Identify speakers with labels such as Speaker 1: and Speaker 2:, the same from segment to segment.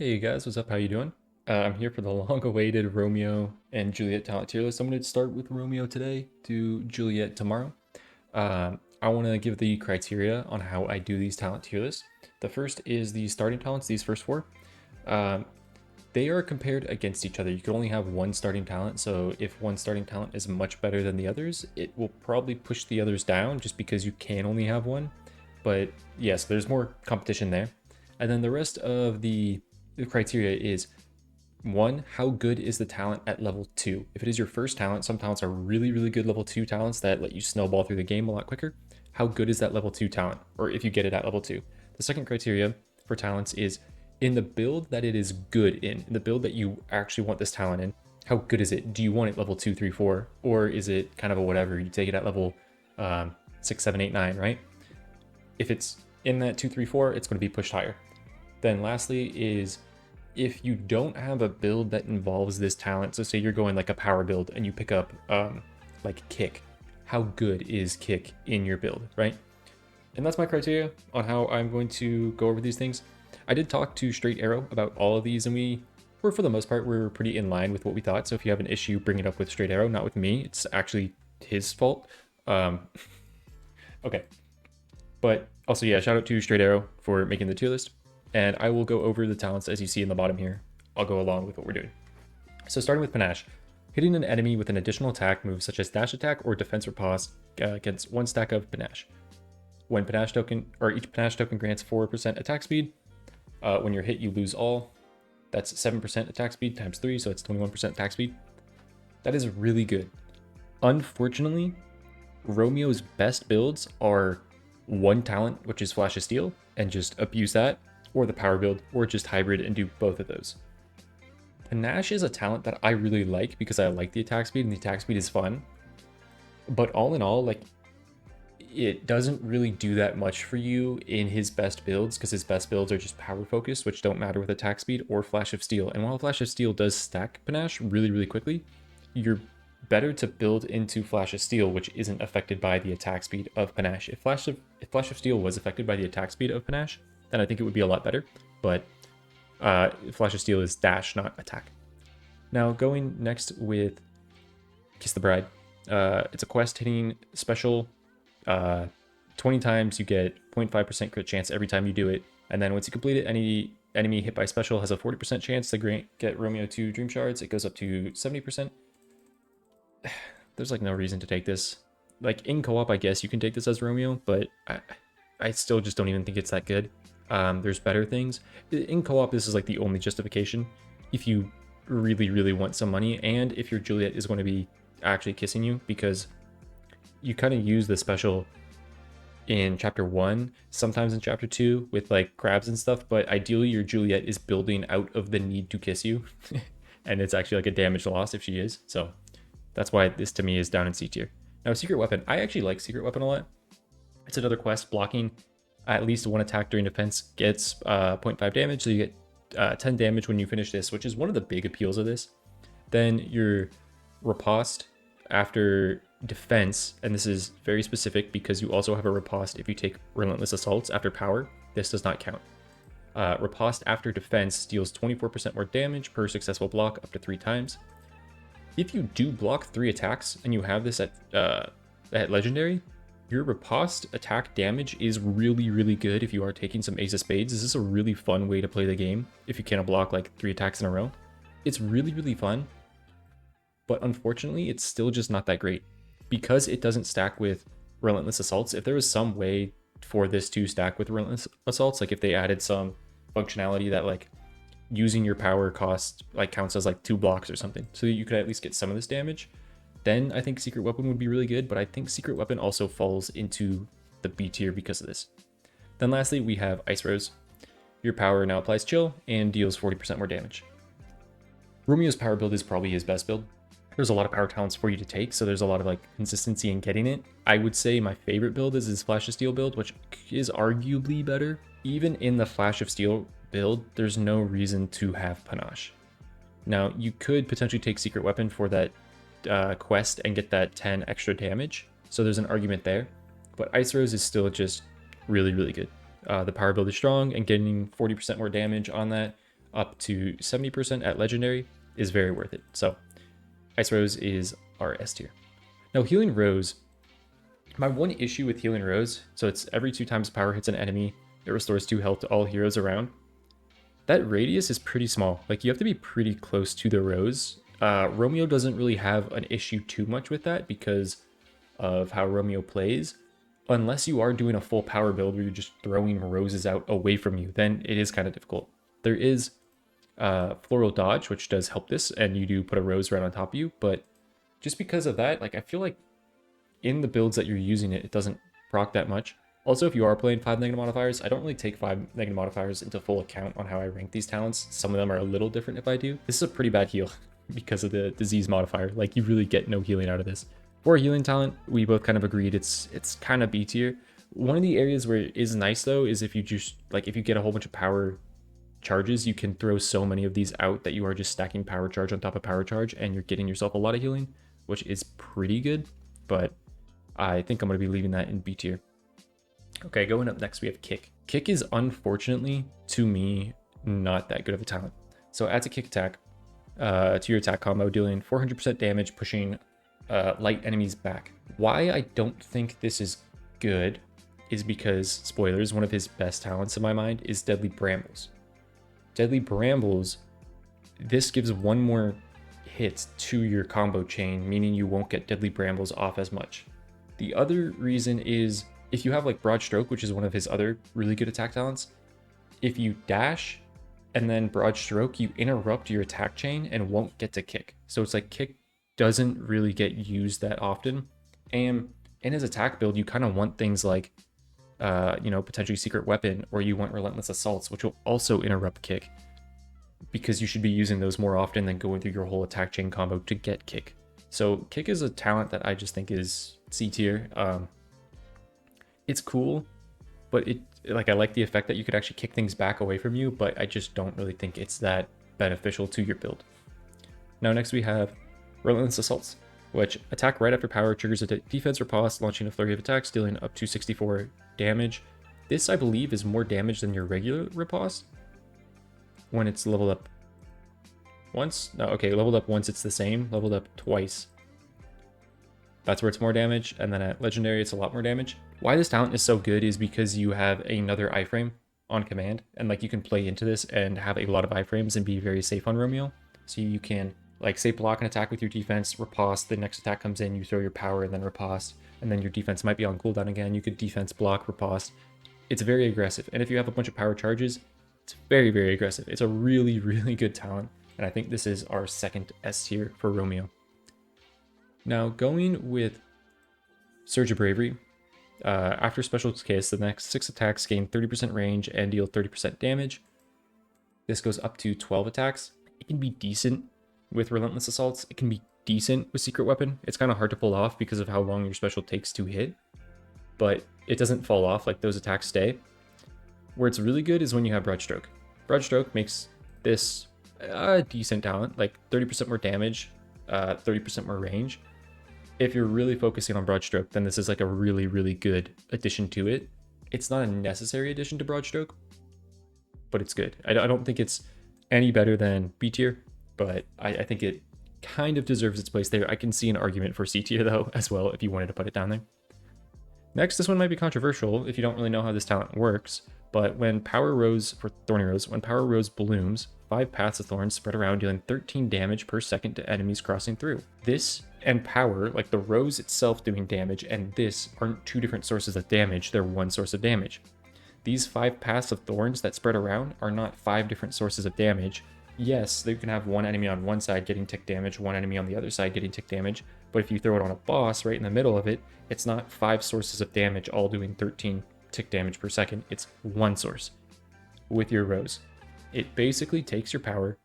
Speaker 1: Hey guys, what's up? How you doing? I'm here for the long-awaited Romeo and Juliet talent tier list. I'm going to start with Romeo today, do Juliet tomorrow. I want to give the criteria on how I do these talent tier lists. The first is the starting talents, these first four. Um, they are compared against each other. You can only have one starting talent, so if one starting talent is much better than the others, it will probably push the others down just because you can only have one. But yes, there's more competition there. And then the rest of the criteria is one, how good is the talent at level 2? If it is your first talent, some talents are really, really good level 2 talents that let you snowball through the game a lot quicker. How good is that level 2 talent? Or if you get it at level 2. The second criteria for talents is in the build that it is good in the build that you actually want this talent in, how good is it? Do you want it level 2, 3, 4? Or is it kind of a whatever? You take it at level 6, 7, 8, 9, right? If it's in that 2, 3, 4, it's going to be pushed higher. Then lastly is if you don't have a build that involves this talent, so say you're going like a power build and you pick up like kick, how good is kick in your build, right? And that's my criteria on how I'm going to go over these things. I did talk to Straight Arrow about all of these, and we were, for the most part, we were pretty in line with what we thought. So if you have an issue, bring it up with Straight Arrow, not with me. It's actually his fault. Um, okay. But also, yeah, shout out to Straight Arrow for making the tier list. And I will go over the talents as you see in the bottom here. I'll go along with what we're doing. So starting with Panache. Hitting an enemy with an additional attack move such as dash attack or defense riposte gets one stack of Panache. When Panache token, or each Panache token grants 4% attack speed. When you're hit, you lose all. That's 7% attack speed times 3, so it's 21% attack speed. That is really good. Unfortunately, Romeo's best builds are one talent, which is Flash of Steel, and just abuse that, or the power build, or just hybrid and do both of those. Panache is a talent that I really like because I like the attack speed, and the attack speed is fun. But all in all, like, it doesn't really do that much for you in his best builds because his best builds are just power focused, which don't matter with attack speed or Flash of Steel. And while Flash of Steel does stack Panache really, really quickly, you're better to build into Flash of Steel, which isn't affected by the attack speed of Panache. If Flash of Steel was affected by the attack speed of Panache, then I think it would be a lot better. But Flash of Steel is dash, not attack. Now going next with Kiss the Bride. It's a quest hitting special 20 times. You get 0.5% crit chance every time you do it. And then once you complete it, any enemy hit by special has a 40% chance to get Romeo 2 Dream Shards. It goes up to 70%. There's like no reason to take this. Like in co-op, I guess you can take this as Romeo, but I still just don't even think it's that good. There's better things. In co-op, this is like the only justification. If you really, really want some money, and if your Juliet is going to be actually kissing you, because you kind of use the special in chapter 1, sometimes in chapter 2 with like crabs and stuff, but ideally your Juliet is building out of the need to kiss you. And it's actually like a damage loss if she is. So that's why this to me is down in C tier. Now, Secret Weapon. I actually like Secret Weapon a lot. It's another quest. Blocking at least one attack during defense gets 0.5 damage, so you get 10 damage when you finish this, which is one of the big appeals of this. Then your riposte after defense, and this is very specific because you also have a riposte if you take Relentless Assaults after power. This does not count. Riposte after defense deals 24% more damage per successful block up to 3 times. If you do block 3 attacks and you have this at legendary, your riposte attack damage is really, really good if you are taking some Ace of Spades. This is a really fun way to play the game if you can't block like 3 attacks in a row. It's really, really fun, but unfortunately, it's still just not that great because it doesn't stack with Relentless Assaults. If there was some way for this to stack with Relentless Assaults, like if they added some functionality that like using your power cost like counts as like 2 blocks or something, so that you could at least get some of this damage, then I think Secret Weapon would be really good. But I think Secret Weapon also falls into the B tier because of this. Then lastly, we have Ice Rose. Your power now applies chill and deals 40% more damage. Romeo's power build is probably his best build. There's a lot of power talents for you to take, so there's a lot of like consistency in getting it. I would say my favorite build is his Flash of Steel build, which is arguably better. Even in the Flash of Steel build, there's no reason to have Panache. Now, you could potentially take Secret Weapon for that quest and get that 10 extra damage, so there's an argument there. But Ice Rose is still just really, really good. The power build is strong, and getting 40% more damage on that up to 70% at legendary is very worth it. So Ice Rose is our S tier. Now Healing Rose, my one issue with Healing Rose, so it's every 2 times power hits an enemy, it restores 2 health to all heroes around. That radius is pretty small. Like, you have to be pretty close to the Rose. Romeo doesn't really have an issue too much with that because of how Romeo plays. Unless you are doing a full power build where you're just throwing roses out away from you, then it is kind of difficult. There is Floral Dodge, which does help this, and you do put a rose right on top of you, but just because of that, like, I feel like in the builds that you're using it, it doesn't proc that much. Also, if you are playing 5 negative modifiers, I don't really take 5 negative modifiers into full account on how I rank these talents. Some of them are a little different if I do. This is a pretty bad heal because of the disease modifier. Like, you really get no healing out of this. For a healing talent, we both kind of agreed it's kind of B tier. One of the areas where it is nice though is if you just, like, if you get a whole bunch of power charges, you can throw so many of these out that you are just stacking power charge on top of power charge and you're getting yourself a lot of healing, which is pretty good, but I think I'm going to be leaving that in B tier. Okay, going up next, we have Kick. Kick is unfortunately, to me, not that good of a talent. So adds a kick attack to your attack combo, dealing 400% damage, pushing light enemies back. Why I don't think this is good is because, spoilers, one of his best talents in my mind is Deadly Brambles. Deadly Brambles, this gives 1 more hit to your combo chain, meaning you won't get Deadly Brambles off as much. The other reason is if you have like Broad Stroke, which is one of his other really good attack talents, if you dash and then Broad Stroke, you interrupt your attack chain and won't get to Kick. So it's like Kick doesn't really get used that often. And in his attack build, you kind of want things like, potentially Secret Weapon, or you want Relentless Assaults, which will also interrupt Kick, because you should be using those more often than going through your whole attack chain combo to get Kick. So Kick is a talent that I just think is C tier. It's cool, but I like the effect that you could actually kick things back away from you, but I just don't really think it's that beneficial to your build. Now next we have Relentless Assaults, which attack right after power, triggers a defense riposte, launching a flurry of attacks, dealing up to 64 damage. This, I believe, is more damage than your regular riposte when it's leveled up once. No, okay, leveled up once it's the same, leveled up twice, that's where it's more damage, and then at legendary it's a lot more damage. Why this talent is so good is because you have another iframe on command, and like you can play into this and have a lot of iframes and be very safe on Romeo. So you can, like, say, block an attack with your defense, riposte, the next attack comes in, you throw your power and then riposte, and then your defense might be on cooldown again. You could defense, block, riposte. It's very aggressive, and if you have a bunch of power charges, it's very, very aggressive. It's a really, really good talent, and I think this is our second S tier for Romeo. Now, going with Surge of Bravery, after Special Kiss, the next 6 attacks gain 30% range and deal 30% damage. This goes up to 12 attacks. It can be decent with Relentless Assaults. It can be decent with Secret Weapon. It's kind of hard to pull off because of how long your special takes to hit, but it doesn't fall off, like those attacks stay. Where it's really good is when you have Broad Stroke. Broad Stroke makes this a decent talent, like 30% more damage, 30% more range. If you're really focusing on Broad Stroke, then this is like a really, really good addition to it. It's not a necessary addition to Broad Stroke, but it's good. I don't think it's any better than B tier, but I think it kind of deserves its place there. I can see an argument for C tier though as well if you wanted to put it down there. Next, this one might be controversial if you don't really know how this talent works, but when Power Rose, for Thorny Rose, when Power Rose blooms, 5 paths of thorns spread around, dealing 13 damage per second to enemies crossing through. This and Power, like the rose itself doing damage, and this aren't 2 different sources of damage, they're 1 source of damage. These 5 paths of thorns that spread around are not 5 different sources of damage. Yes, you can have 1 enemy on one side getting tick damage, 1 enemy on the other side getting tick damage, but if you throw it on a boss right in the middle of it, it's not 5 sources of damage all doing 13 tick damage per second, it's 1 source with your rose. It basically takes your power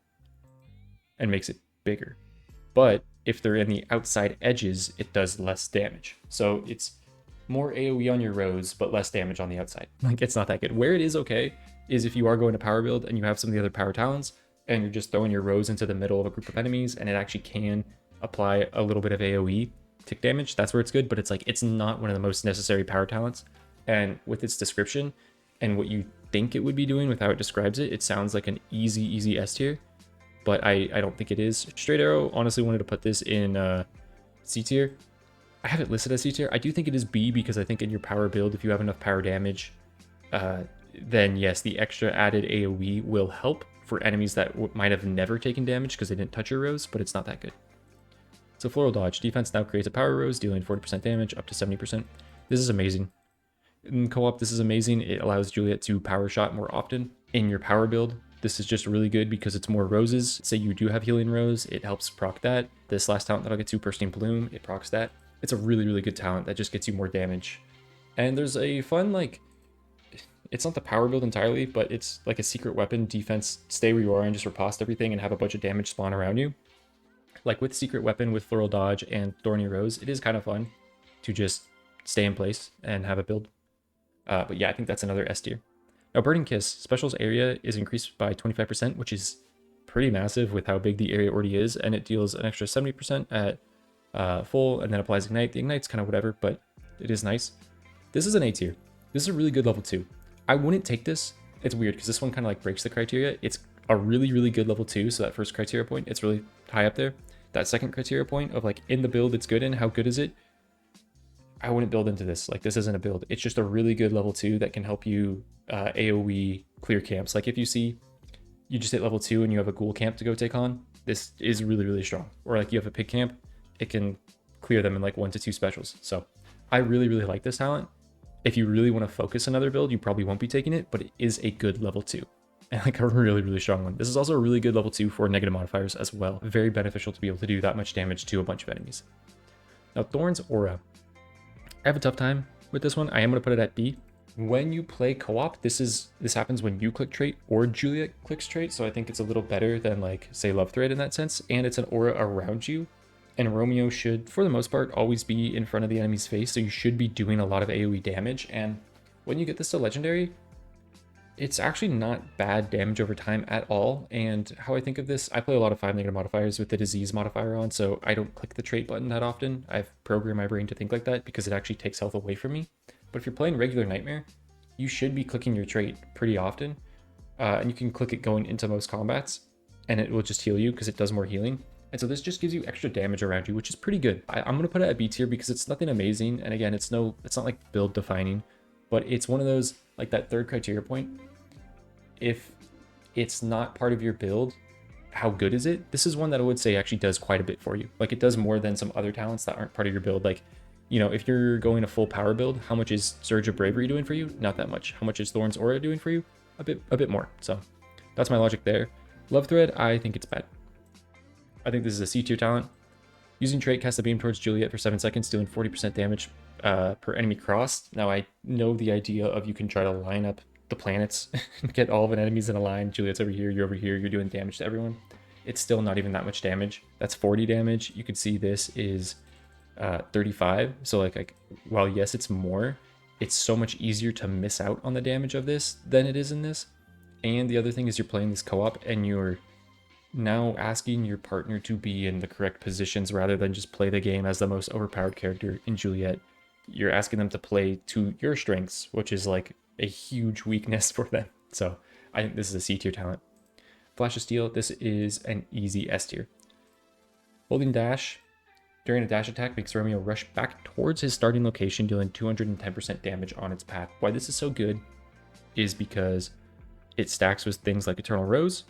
Speaker 1: and makes it bigger. But if they're in the outside edges, it does less damage. So it's more AoE on your rose, but less damage on the outside. Like, it's not that good. Where it is okay is if you are going to power build and you have some of the other power talents and you're just throwing your rose into the middle of a group of enemies and it actually can apply a little bit of AoE tick damage, that's where it's good. But it's like, it's not one of the most necessary power talents. And with its description, and what you think it would be doing with how it describes it. It sounds like an easy S tier, but I don't think it is. Straight Arrow, honestly wanted to put this in C tier. I have it listed as C tier. I do think it is B because I think in your power build, if you have enough power damage, then yes, the extra added AoE will help for enemies that might have never taken damage because they didn't touch your rose, but it's not that good. So Floral Dodge, defense now creates a power rose, dealing 40% damage up to 70%. This is amazing. In co-op, this is amazing. It allows Juliet to power shot more often. In your power build, this is just really good because it's more roses. Say you do have Healing Rose, it helps proc that. This last talent that I'll get to, Bursting Bloom, it procs that. It's a really good talent that just gets you more damage. And there's a fun, like, it's not the power build entirely, but it's like a secret weapon defense, stay where you are and just riposte everything and have a bunch of damage spawn around you. Like with secret weapon, with Floral Dodge and Thorny Rose, it is kind of fun to just stay in place and have a build. But yeah, I think that's another S tier. Now, Burning Kiss, specials area is increased by 25%, which is pretty massive with how big the area already is, and it deals an extra 70% at full, and then applies Ignite. The Ignite's kind of whatever, but it is nice. This is an A tier. This is a really good level 2. I wouldn't take this. It's weird because this one kind of like breaks the criteria. It's a really good level 2, so that first criteria point, it's really high up there. That second criteria point of like in the build it's good in, how good is it? I wouldn't build into this. Like, this isn't a build. It's just a really good level 2 that can help you AoE clear camps. Like if you see you just hit level 2 and you have a ghoul camp to go take on, this is really strong. Or like you have a pig camp, it can clear them in like 1 to 2 specials. So I really like this talent. If you really want to focus another build, you probably won't be taking it, but it is a good level 2. And like a really strong one. This is also a really good level 2 for negative modifiers as well. Very beneficial to be able to do that much damage to a bunch of enemies. Now, Thorn's Aura. I have a tough time with this one. I am going to put it at B. When you play co-op, this happens when you click trait or Juliet clicks trait, so I think it's a little better than like, say, Love Thread in that sense, and it's an aura around you. And Romeo should, for the most part, always be in front of the enemy's face, so you should be doing a lot of AoE damage. And when you get this to Legendary, it's actually not bad damage over time at all. And how I think of this, I play a lot of 5 negative modifiers with the disease modifier on, so I don't click the trait button that often. I've programmed my brain to think like that because it actually takes health away from me. But if you're playing regular Nightmare, you should be clicking your trait pretty often. And you can click it going into most combats, and it will just heal you because it does more healing. And so this just gives you extra damage around you, which is pretty good. I'm going to put it at B tier because it's nothing amazing. And again, it's not like build defining, but it's one of those, like that third criteria point. If it's not part of your build, how good is it? This is one that I would say actually does quite a bit for you. Like it does more than some other talents that aren't part of your build. Like, you know, if you're going a full power build, how much is Surge of Bravery doing for you? Not that much. How much is Thorn's Aura doing for you? A bit more. So that's my logic there. Love Thread, I think it's bad. I think this is a C tier talent. Using trait, cast a beam towards Juliet for 7 seconds, dealing 40% damage per enemy crossed. Now I know the idea of you can try to line up the planets and get all of an enemies in a line. Juliet's over here, you're over here, you're doing damage to everyone. It's still not even that much damage. That's 40 damage. You can see this is 35. So like while yes, it's more, it's so much easier to miss out on the damage of this than it is in this. And the other thing is you're playing this co-op and you're now asking your partner to be in the correct positions rather than just play the game as the most overpowered character in Juliet. You're asking them to play to your strengths, which is like a huge weakness for them. So I think this is a C tier talent. Flash of Steel, this is an easy S tier. Holding dash during a dash attack makes Romeo rush back towards his starting location, dealing 210% damage on its path. Why this is so good is because it stacks with things like Eternal Rose.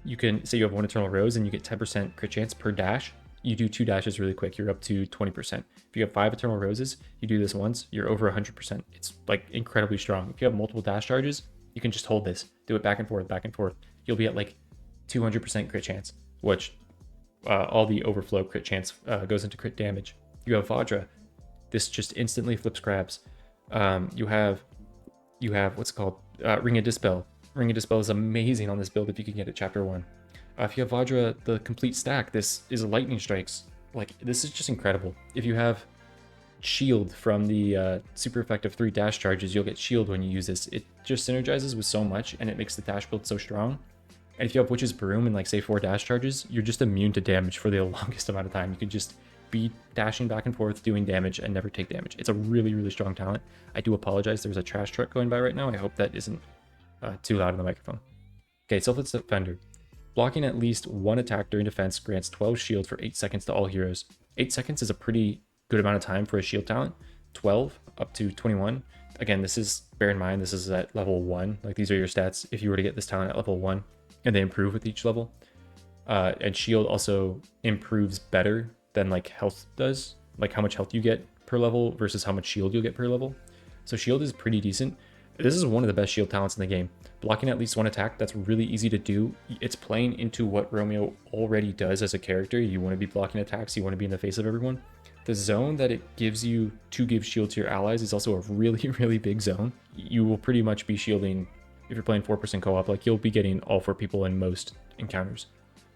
Speaker 1: You can say you have 1 Eternal Rose and you get 10% crit chance per dash. You do 2 dashes really quick, you're up to 20%. If you have 5 Eternal Roses, you do this once, you're over 100%. It's like incredibly strong. If you have multiple dash charges, you can just hold this, do it back and forth. You'll be at like 200% crit chance, which all the overflow crit chance goes into crit damage. You have Vajra. This just instantly flips crabs. You have what's it called? Ring of Dispel. Ring of Dispel is amazing on this build if you can get it chapter 1. If you have Vajra, the complete stack, this is lightning strikes. Like, this is just incredible. If you have shield from the super effective 3 dash charges, you'll get shield when you use this. It just synergizes with so much and it makes the dash build so strong. And if you have Witch's Broom and like say 4 dash charges, you're just immune to damage for the longest amount of time. You can just be dashing back and forth, doing damage, and never take damage. It's a really, really strong talent. I do apologize. There's a trash truck going by right now. I hope that isn't too loud on the microphone. Okay, Selfless Defender. Blocking at least one attack during defense grants 12 shield for 8 seconds to all heroes. 8 seconds is a pretty good amount of time for a shield talent. 12 up to 21. Again, this is, bear in mind, this is at level 1. Like, these are your stats if you were to get this talent at level 1, and they improve with each level. And shield also improves better than like health does, like how much health you get per level versus how much shield you'll get per level. So shield is pretty decent. This is one of the best shield talents in the game. Blocking at least one attack, that's really easy to do. It's playing into what Romeo already does as a character. You want to be blocking attacks, you want to be in the face of everyone. The zone that it gives you to give shield to your allies is also a really, really big zone. You will pretty much be shielding, if you're playing 4% co-op, like you'll be getting all 4 people in most encounters,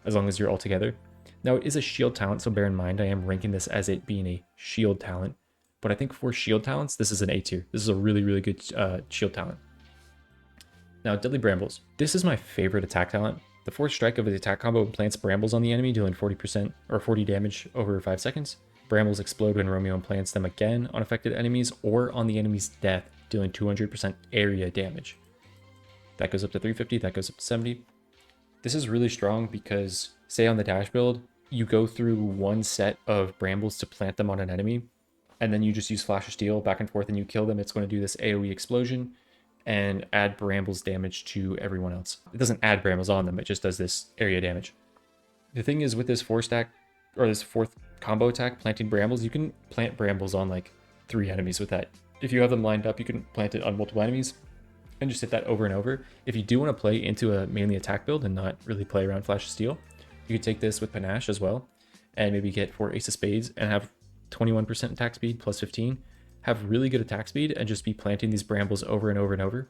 Speaker 1: as long as you're all together. Now, it is a shield talent, so bear in mind I am ranking this as it being a shield talent. But I think for shield talents, this is an A tier. This is a really, really good shield talent. Now, Deadly Brambles. This is my favorite attack talent. The 4th strike of the attack combo implants brambles on the enemy, dealing 40% or 40 damage over 5 seconds. Brambles explode when Romeo implants them again on affected enemies or on the enemy's death, dealing 200% area damage. That goes up to 350, that goes up to 70. This is really strong because, say on the dash build, you go through one set of brambles to plant them on an enemy, and then you just use Flash of Steel back and forth and you kill them. It's going to do this AoE explosion and add brambles damage to everyone else. It doesn't add brambles on them, it just does this area damage. The thing is with this 4-stack, or this 4th combo attack, planting brambles, you can plant brambles on like 3 enemies with that. If you have them lined up, you can plant it on multiple enemies and just hit that over and over. If you do want to play into a mainly attack build and not really play around Flash of Steel, you could take this with Panache as well and maybe get 4 Ace of Spades and have 21% attack speed plus 15, have really good attack speed and just be planting these brambles over and over and over.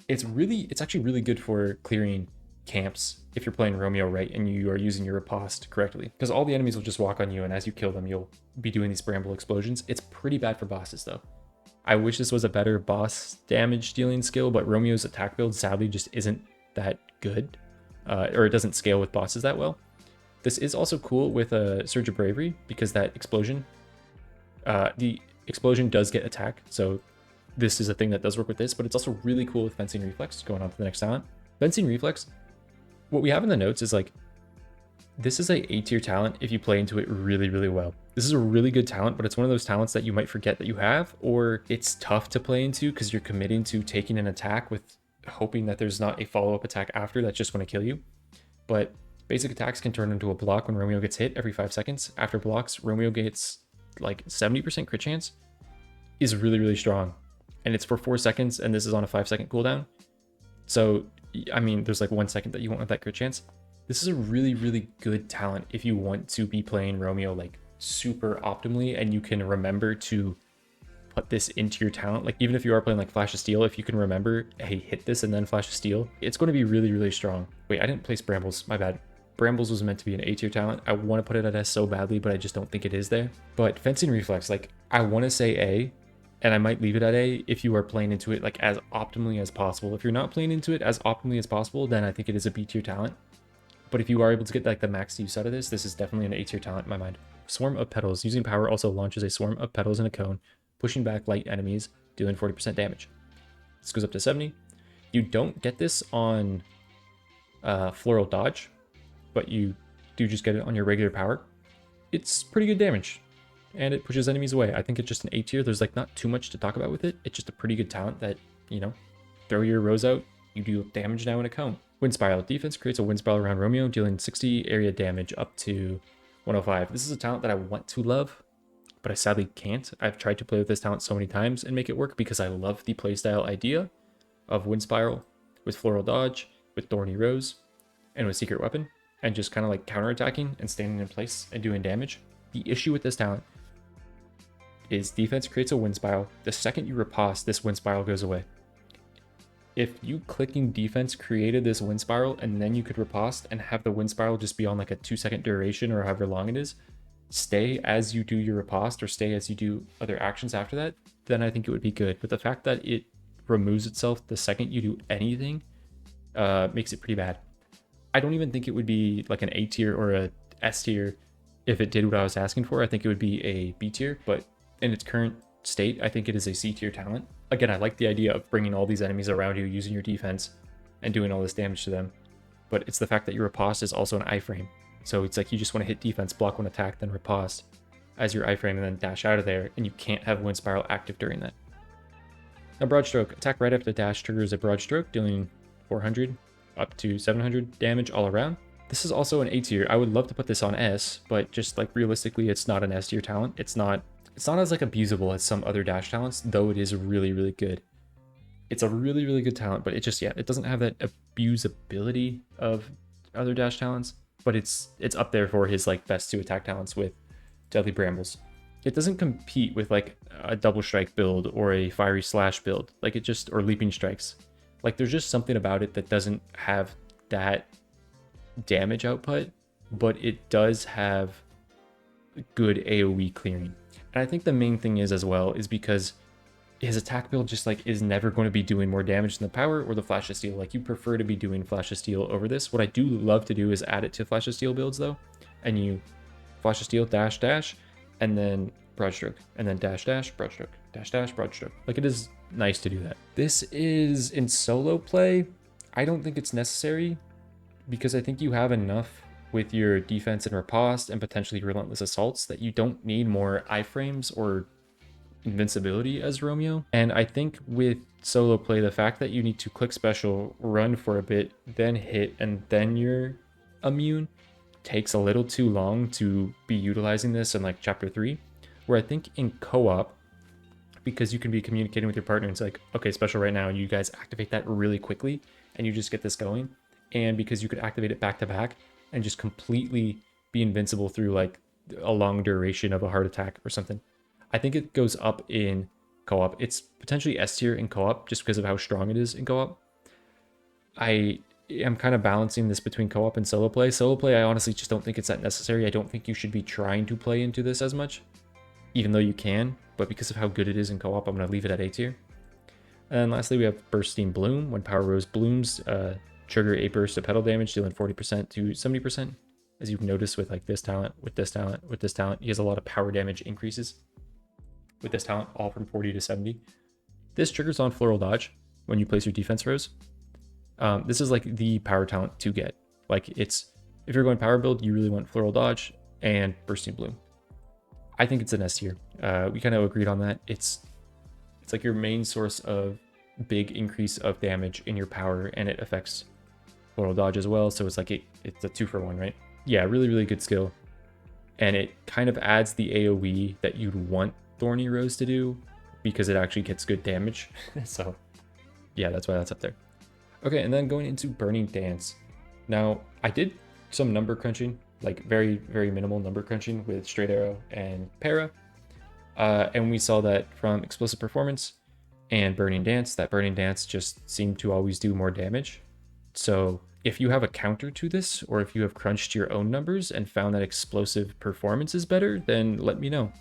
Speaker 1: It's actually really good for clearing camps if you're playing Romeo right and you are using your riposte correctly, because all the enemies will just walk on you, and as you kill them you'll be doing these bramble explosions. It's pretty bad for bosses though. I wish this was a better boss damage dealing skill, but Romeo's attack build sadly just isn't that good, or it doesn't scale with bosses that well. This is also cool with a Surge of Bravery because that explosion, the explosion does get attack, so this is a thing that does work with this, but it's also really cool with Fencing Reflex. Going on to the next talent. Fencing Reflex, what we have in the notes is like, this is a A tier talent if you play into it really, really well. This is a really good talent, but it's one of those talents that you might forget that you have, or it's tough to play into because you're committing to taking an attack with hoping that there's not a follow-up attack after that's just going to kill you. But basic attacks can turn into a block when Romeo gets hit every 5 seconds. After blocks, Romeo gets like 70% crit chance, is really, really strong. And it's for 4 seconds, and this is on a 5-second cooldown. So, I mean, there's like 1 second that you won't have that crit chance. This is a really, really good talent if you want to be playing Romeo like super optimally and you can remember to put this into your talent. Like, even if you are playing like Flash of Steel, if you can remember, hey, hit this and then Flash of Steel, it's going to be really, really strong. Wait, I didn't place Brambles, my bad. Brambles was meant to be an A tier talent. I want to put it at S so badly, but I just don't think it is there. But Fencing Reflex, like, I want to say A, and I might leave it at A if you are playing into it like as optimally as possible. If you're not playing into it as optimally as possible, then I think it is a B tier talent. But if you are able to get like the max use out of this, this is definitely an A tier talent in my mind. Swarm of Petals. Using power also launches a swarm of petals in a cone, pushing back light enemies, dealing 40% damage. This goes up to 70. You don't get this on Floral Dodge, but you do just get it on your regular power. It's pretty good damage, and it pushes enemies away. I think it's just an A tier. There's like not too much to talk about with it. It's just a pretty good talent that, you know, throw your rows out, you do damage now in a cone. Wind Spiral. Defense creates a wind spiral around Romeo, dealing 60 area damage up to 105. This is a talent that I want to love, but I sadly can't. I've tried to play with this talent so many times and make it work because I love the playstyle idea of Wind Spiral with Floral Dodge, with Thorny Rose, and with Secret Weapon, and just kind of like counterattacking and standing in place and doing damage. The issue with this talent is defense creates a wind spiral. The second you riposte, this wind spiral goes away. If you clicking defense created this wind spiral and then you could riposte and have the wind spiral just be on like a 2-second duration or however long it is, stay as you do your riposte or stay as you do other actions after that, then I think it would be good. But the fact that it removes itself the second you do anything makes it pretty bad. I don't even think it would be like an A tier or a S tier if it did what I was asking for, I think it would be a B tier, but in its current state, I think it is a C tier talent. Again, I like the idea of bringing all these enemies around you, using your defense, and doing all this damage to them. But it's the fact that your riposte is also an iframe. So it's like you just want to hit defense, block one attack, then riposte as your iframe, and then dash out of there, and you can't have Wind Spiral active during that. Now, Broad Stroke. Attack right after dash triggers a Broad Stroke, dealing 400 up to 700 damage all around. This is also an A tier. I would love to put this on S, but just like realistically, it's not an S tier talent. It's not as like abusable as some other dash talents, though it is really, really good. It's a really, really good talent, but it just, yeah, it doesn't have that abusability of other dash talents, but it's up there for his like best 2 attack talents with Deadly Brambles. It doesn't compete with like a double strike build or a fiery slash build, like it just, or leaping strikes. Like there's just something about it that doesn't have that damage output, but it does have good AoE clearing. And I think the main thing is as well is because his attack build just like is never going to be doing more damage than the power or the Flash of Steel. Like you prefer to be doing Flash of Steel over this. What I do love to do is add it to Flash of Steel builds though, and you Flash of Steel dash dash, and then Broad Stroke, and then dash dash Broad Stroke, dash dash Broad Stroke. Like it is nice to do that. This is in solo play. I don't think it's necessary because I think you have enough with your defense and riposte and potentially relentless assaults that you don't need more iframes or invincibility as Romeo. And I think with solo play, the fact that you need to click special, run for a bit, then hit, and then you're immune takes a little too long to be utilizing this in like chapter 3, where I think in co-op, because you can be communicating with your partner and it's like, okay, special right now, you guys activate that really quickly and you just get this going. And because you could activate it back to back and just completely be invincible through like a long duration of a heart attack or something. I think it goes up in co-op. It's potentially S tier in co-op just because of how strong it is in co-op. I am kind of balancing this between co-op and solo play. Solo play, I honestly just don't think it's that necessary. I don't think you should be trying to play into this as much, even though you can. But because of how good it is in co-op, I'm going to leave it at A tier. And lastly, we have Bursting Bloom. When Power Rose blooms, trigger a burst of petal damage, dealing 40% to 70%. As you've noticed with like this talent, with this talent, with this talent, he has a lot of power damage increases. With this talent, all from 40 to 70. This triggers on Floral Dodge when you place your defense rose. This is like the power talent to get. Like it's, if you're going power build, you really want Floral Dodge and Bursting Bloom. I think it's an S tier. We kind of agreed on that. It's like your main source of big increase of damage in your power, and it affects Floral Dodge as well. So it's like it's a 2-for-1, right? Yeah, really, really good skill. And it kind of adds the AoE that you'd want Thorny Rose to do because it actually gets good damage. So yeah, that's why that's up there. Okay, and then going into Burning Dance. Now, I did some number crunching, like very, very minimal number crunching with Straight Arrow and Para. And we saw that from Explosive Performance and Burning Dance, that Burning Dance just seemed to always do more damage. So if you have a counter to this, or if you have crunched your own numbers and found that Explosive Performance is better, then let me know.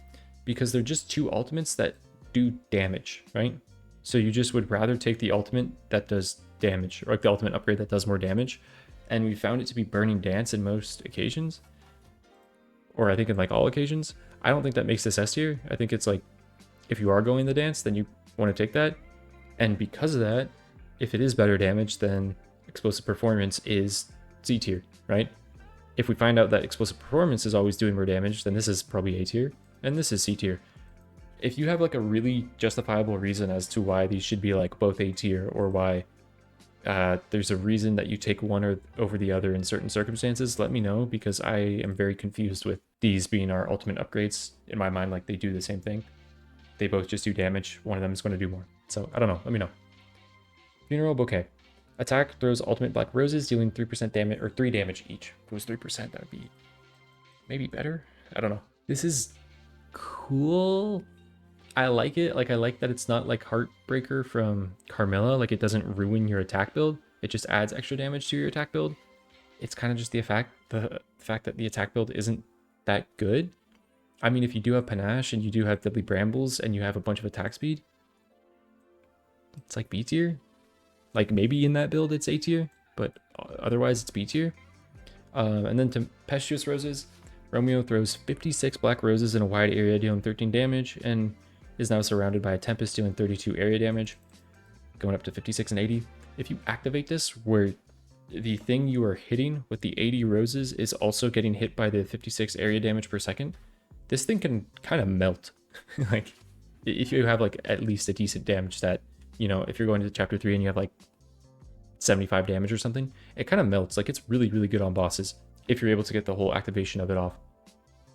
Speaker 1: Because they're just 2 ultimates that do damage, right? So you just would rather take the ultimate that does damage, or like the ultimate upgrade that does more damage. And we found it to be Burning Dance in most occasions. Or I think in like all occasions. I don't think that makes this S tier. I think it's like, if you are going the dance, then you want to take that. And because of that, if it is better damage, then Explosive Performance is C tier, right? If we find out that Explosive Performance is always doing more damage, then this is probably A tier, and this is C tier. If you have like a really justifiable reason as to why these should be like both A tier, or why there's a reason that you take one or over the other in certain circumstances, let me know, because I am very confused with these being our ultimate upgrades. In my mind, like they do the same thing. They both just do damage. One of them is going to do more. So I don't know. Let me know. Funeral Bouquet. Attack throws ultimate black roses, dealing 3% damage, or 3 damage each. If it was 3%, that would be maybe better. I don't know. This is cool. I like it. Like I like that it's not like Heartbreaker from Carmilla. Like it doesn't ruin your attack build. It just adds extra damage to your attack build. It's kind of just the fact that the attack build isn't that good. I mean, if you do have Panache and you do have Deadly Brambles and you have a bunch of attack speed, it's like B tier. Like maybe in that build it's A tier, but otherwise it's B tier. And then Tempestuous Roses. Romeo throws 56 black roses in a wide area, dealing 13 damage, and is now surrounded by a tempest, dealing 32 area damage, going up to 56 and 80. If you activate this, where the thing you are hitting with the 80 roses is also getting hit by the 56 area damage per second, this thing can kind of melt. Like, if you have like at least a decent damage stat, you know, if you're going to chapter 3 and you have like 75 damage or something, it kind of melts. Like, it's really, really good on bosses if you're able to get the whole activation of it off.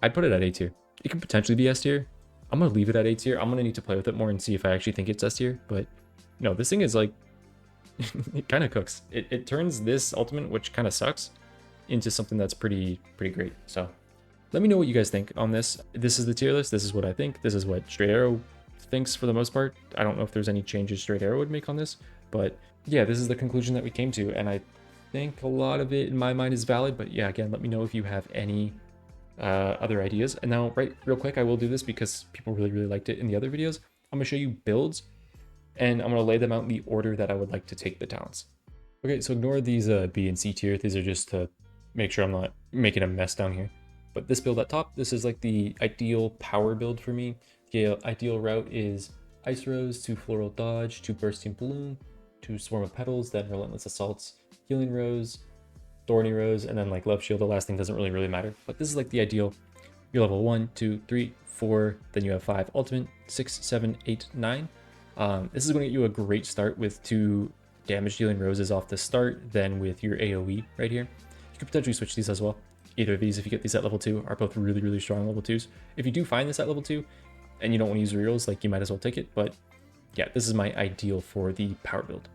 Speaker 1: I'd put it at A tier. It can potentially be S tier. I'm going to leave it at A tier. I'm going to need to play with it more and see if I actually think it's S tier. But no, this thing is like, it kind of cooks. It turns this ultimate, which kind of sucks, into something that's pretty great. So let me know what you guys think on this. This is the tier list. This is what I think. This is what Straight Arrow thinks for the most part. I don't know if there's any changes Straight Arrow would make on this, but yeah, this is the conclusion that we came to, and I think a lot of it in my mind is valid. But yeah, again, let me know if you have any other ideas. And now, right, real quick, I will do this because people really liked it in the other videos. I'm gonna show you builds, and I'm gonna lay them out in the order that I would like to take the talents. Okay, so ignore these B and C tier. These are just to make sure I'm not making a mess down here. But this build at top, this is like the ideal power build for me. The ideal route is Ice Rose to Floral Dodge to Bursting Bloom to Swarm of Petals, then Relentless Assaults, Healing Rose, Thorny Rose, and then like Love Shield. The last thing doesn't really matter. But this is like the ideal. You're level 1, 2, 3, 4, then you have 5 ultimate, 6, 7, 8, 9. This is going to get you a great start with 2 damage dealing roses off the start, then with your AoE right here. You could potentially switch these as well. Either of these, if you get these at level 2, are both really strong level 2s. If you do find this at level 2 and you don't want to use rerolls, like, you might as well take it. But yeah, this is my ideal for the power build.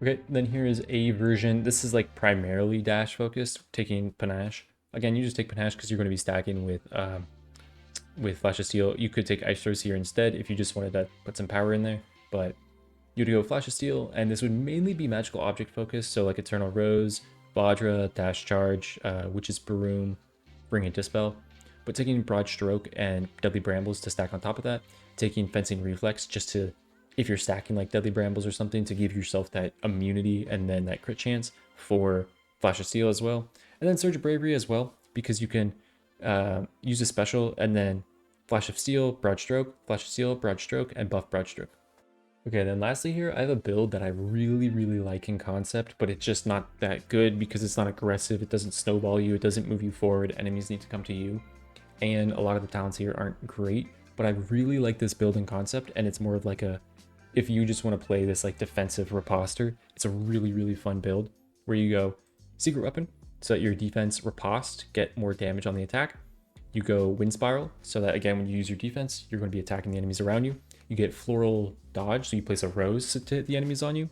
Speaker 1: Okay, then here is a version. This is like primarily dash focused, taking Panache. Again, you just take Panache because you're going to be stacking with Flash of Steel. You could take Ice Rose here instead if you just wanted to put some power in there, but you'd go Flash of Steel, and this would mainly be magical object focused, so like Eternal Rose, Vajra, Dash Charge, Witch's Broom, Bring and Dispel. But taking Broad Stroke and Deadly Brambles to stack on top of that, taking Fencing Reflex just to, if you're stacking like Deadly Brambles or something, to give yourself that immunity and then that crit chance for Flash of Steel as well. And then Surge of Bravery as well, because you can use a special and then Flash of Steel, Broad Stroke, Flash of Steel, Broad Stroke, and buff Broad Stroke. Okay, then lastly here, I have a build that I really like in concept, but it's just not that good because it's not aggressive, it doesn't snowball you, it doesn't move you forward, enemies need to come to you. And a lot of the talents here aren't great, but I really like this build in concept, and it's more of like a, if you just want to play this like defensive riposter, it's a really fun build where you go Secret Weapon, so that your defense riposte, get more damage on the attack. You go Wind Spiral, so that again, when you use your defense, you're going to be attacking the enemies around you. You get Floral Dodge, so you place a rose to hit the enemies on you.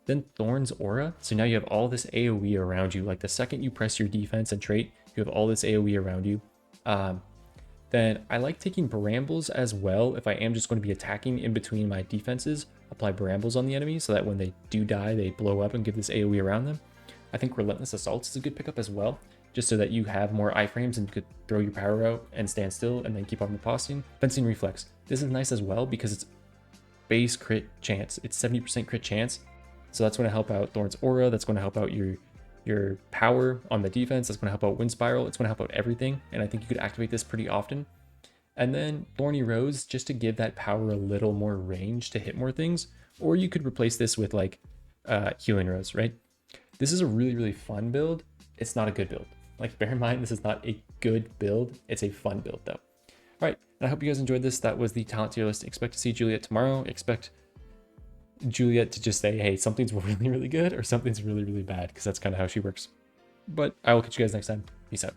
Speaker 1: Then Thorn's Aura, so now you have all this AoE around you. Like the second you press your defense and trait, you have all this AoE around you. Then I like taking Brambles as well. If I am just going to be attacking in between my defenses, apply Brambles on the enemy so that when they do die, they blow up and give this AoE around them. I think Relentless Assaults is a good pickup as well, just so that you have more iframes and you could throw your power out and stand still and then keep on riposting. Fencing Reflex. This is nice as well because it's base crit chance. It's 70% crit chance. So that's going to help out Thorn's Aura. That's going to help out your power on the defense. That's going to help out Wind Spiral. It's going to help out everything. And I think you could activate this pretty often. And then Thorny Rose, just to give that power a little more range to hit more things. Or you could replace this with like Healing Rose, right? This is a really fun build. It's not a good build. Like, bear in mind, this is not a good build. It's a fun build though. All right, and I hope you guys enjoyed this. That was the talent tier list. Expect to see Juliet tomorrow. Expect Juliet to just say, hey, something's really good or something's really bad, because that's kind of how she works. But I will catch you guys next time. Peace out.